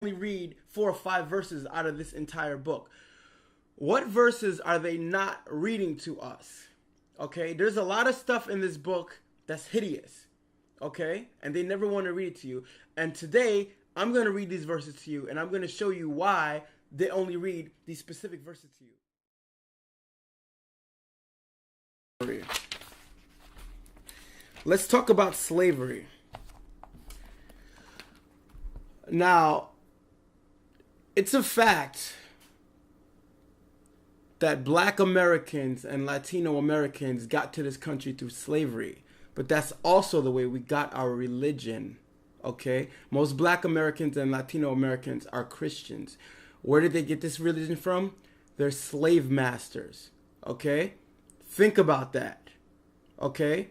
only read 4 or 5 verses out of this entire book. What verses are they not reading to us? Okay, there's a lot of stuff in this book that's hideous. Okay, and they never want to read it to you. And today, I'm going to read these verses to you, and I'm going to show you why they only read these specific verses to you. Let's talk about slavery. Now, it's a fact that Black Americans and Latino Americans got to this country through slavery. But that's also the way we got our religion, okay? Most Black Americans and Latino Americans are Christians. Where did they get this religion from? They're slave masters, okay? Think about that, okay?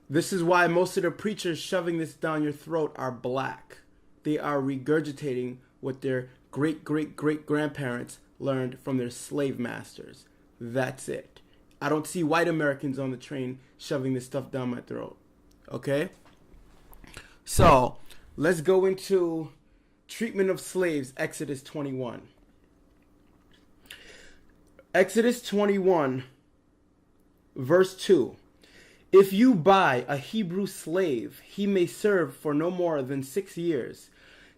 This is why most of the preachers shoving this down your throat are Black. They are regurgitating what their great-great-great-grandparents learned from their slave masters. That's it. I don't see white Americans on the train shoving this stuff down my throat. Okay? So, let's go into treatment of slaves, Exodus 21. Exodus 21, verse 2. If you buy a Hebrew slave, he may serve for no more than 6 years.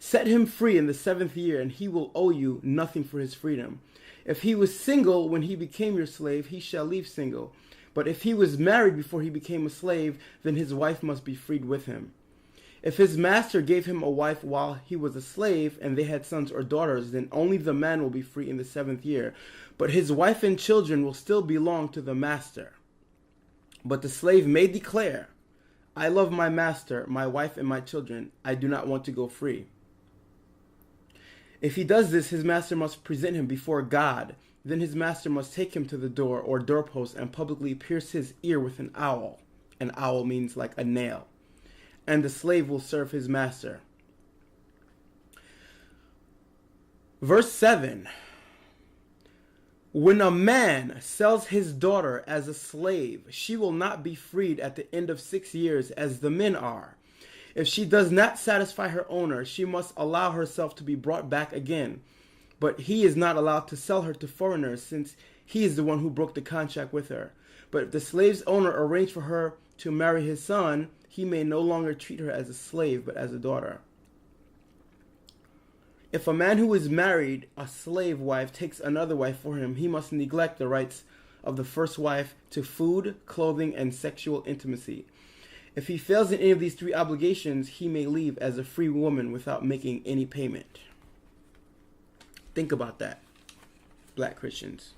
Set him free in the 7th year, and he will owe you nothing for his freedom. If he was single when he became your slave, he shall leave single. But if he was married before he became a slave, then his wife must be freed with him. If his master gave him a wife while he was a slave, and they had sons or daughters, then only the man will be free in the 7th year. But his wife and children will still belong to the master. But the slave may declare, I love my master, my wife, and my children. I do not want to go free. If he does this, his master must present him before God. Then his master must take him to the door or doorpost and publicly pierce his ear with an awl. An awl means like a nail. And the slave will serve his master. Verse 7. When a man sells his daughter as a slave, she will not be freed at the end of 6 years as the men are. If she does not satisfy her owner, she must allow herself to be brought back again. But he is not allowed to sell her to foreigners, since he is the one who broke the contract with her. But if the slave's owner arranged for her to marry his son, he may no longer treat her as a slave, but as a daughter. If a man who is married, a slave wife, takes another wife for him, he must neglect the rights of the first wife to food, clothing, and sexual intimacy. If he fails in any of these 3 obligations, he may leave as a free woman without making any payment. Think about that, Black Christians.